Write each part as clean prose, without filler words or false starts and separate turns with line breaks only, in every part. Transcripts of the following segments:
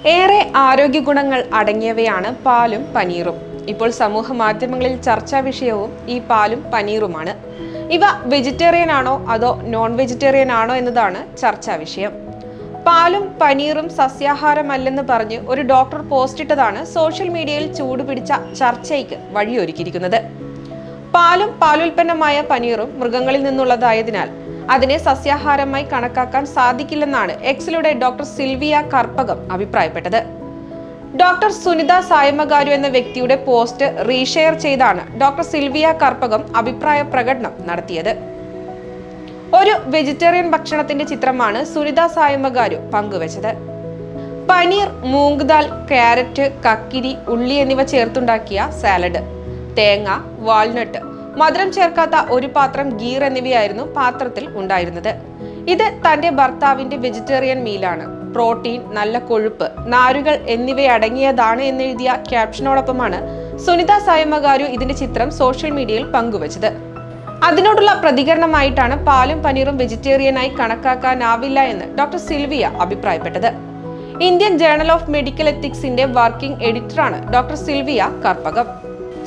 ഏറെ ആരോഗ്യ ഗുണങ്ങൾ അടങ്ങിയവയാണ് പാലും പനീറും. ഇപ്പോൾ സമൂഹ മാധ്യമങ്ങളിൽ ചർച്ചാ വിഷയവും ഈ പാലും പനീറുമാണ്. ഇവ വെജിറ്റേറിയൻ ആണോ അതോ നോൺ വെജിറ്റേറിയൻ ആണോ എന്നതാണ് ചർച്ചാ വിഷയം. പാലും പനീറും സസ്യാഹാരമല്ലെന്ന് പറഞ്ഞ് ഒരു ഡോക്ടർ പോസ്റ്റ് ഇട്ടതാണ് സോഷ്യൽ മീഡിയയിൽ ചൂടുപിടിച്ച ചർച്ചയ്ക്ക് വഴിയൊരുക്കിയിരിക്കുന്നത്. പാലും പാലുൽപ്പന്നമായ പനീറും മൃഗങ്ങളിൽ നിന്നുള്ളതായതിനാൽ അതിനെ സസ്യാഹാരമായി കണക്കാക്കാൻ സാധിക്കില്ലെന്നാണ് എക്സിലൂടെ ഡോക്ടർ സിൽവിയ കർപ്പകം അഭിപ്രായപ്പെട്ടത്. ഡോക്ടർ സുനിത സായമഗാരു എന്ന വ്യക്തിയുടെ പോസ്റ്റ് റീഷെയർ ചെയ്താണ് ഡോക്ടർ സിൽവിയ കർപ്പകം അഭിപ്രായ പ്രകടനം നടത്തിയത്. ഒരു വെജിറ്റേറിയൻ ഭക്ഷണത്തിന്റെ ചിത്രമാണ് സുനിത സായമഗാരു പങ്കുവച്ചത്. പനീർ, മൂംഗ് ദാൽ, ക്യാരറ്റ്, കക്കിരി, ഉള്ളി എന്നിവ ചേർത്തുണ്ടാക്കിയ സാലഡ്, തേങ്ങ, വാൾനട്ട്, മധുരം ചേർക്കാത്ത ഒരു പാത്രം ഗീർ എന്നിവയായിരുന്നു പാത്രത്തിൽ ഉണ്ടായിരുന്നത്. ഇത് തന്റെ ഭർത്താവിന്റെ വെജിറ്റേറിയൻ മീലാണ്. പ്രോട്ടീൻ, നല്ല കൊഴുപ്പ്, നാരുകൾ എന്നിവയടങ്ങിയതാണ് എന്നെഴുതിയ ക്യാപ്ഷനോടൊപ്പമാണ് സുനിത സായമഗാരു ഇതിന്റെ ചിത്രം സോഷ്യൽ മീഡിയയിൽ പങ്കുവച്ചത്. അതിനോടുള്ള പ്രതികരണമായിട്ടാണ് പാലും പനീറും വെജിറ്റേറിയനായി കണക്കാക്കാനാവില്ല എന്ന് ഡോക്ടർ സിൽവിയ അഭിപ്രായപ്പെട്ടത്. ഇന്ത്യൻ ജേണൽ ഓഫ് മെഡിക്കൽ എത്തിക്സിന്റെ വർക്കിംഗ് എഡിറ്ററാണ് ഡോക്ടർ സിൽവിയ കർപ്പകം.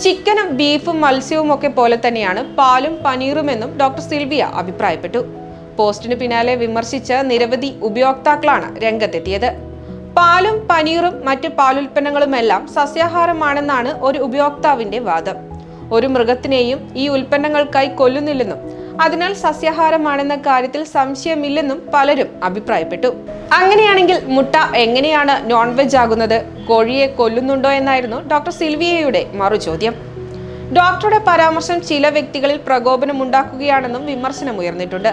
ചിക്കനും ബീഫും മത്സ്യവും ഒക്കെ പോലെ തന്നെയാണ് പാലും പനീറുമെന്നും ഡോക്ടർ സിൽവിയ അഭിപ്രായപ്പെട്ടു. പോസ്റ്റിന് പിന്നാലെ വിമർശിച്ച് നിരവധി ഉപയോക്താക്കളാണ് രംഗത്തെത്തിയത്. പാലും പനീറും മറ്റ് പാലുൽപ്പന്നങ്ങളുമെല്ലാം സസ്യാഹാരമാണെന്നാണ് ഒരു ഉപയോക്താവിന്റെ വാദം. ഒരു മൃഗത്തിനെയും ഈ ഉൽപ്പന്നങ്ങൾക്കായി കൊല്ലുന്നില്ലെന്നും അതിനാൽ സസ്യാഹാരമാണെന്ന കാര്യത്തിൽ സംശയമില്ലെന്നും പലരും അഭിപ്രായപ്പെട്ടു. അങ്ങനെയാണെങ്കിൽ മുട്ട എങ്ങനെയാണ് നോൺ വെജ് ആകുന്നത്? കോഴിയെ കൊല്ലുന്നുണ്ടോ എന്നായിരുന്നു ഡോക്ടർ സിൽവിയയുടെ മറുചോദ്യം. ഡോക്ടറുടെ പരാമർശം ചില വ്യക്തികളിൽ പ്രകോപനം ഉണ്ടാക്കുകയാണെന്നും വിമർശനമുയർന്നിട്ടുണ്ട്.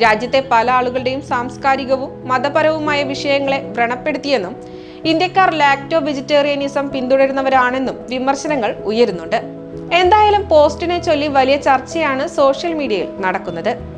രാജ്യത്തെ പല ആളുകളുടെയും സാംസ്കാരികവും മതപരവുമായ വിഷയങ്ങളെ വ്രണപ്പെടുത്തിയെന്നും ഇന്ത്യക്കാർ ലാക്ടോ വെജിറ്റേറിയനിസം പിന്തുടരുന്നവരാണെന്നും വിമർശനങ്ങൾ ഉയരുന്നുണ്ട്. എന്തായാലും പോസ്റ്റിനെ ചൊല്ലി വലിയ ചർച്ചയാണ് സോഷ്യൽ മീഡിയയിൽ നടക്കുന്നത്.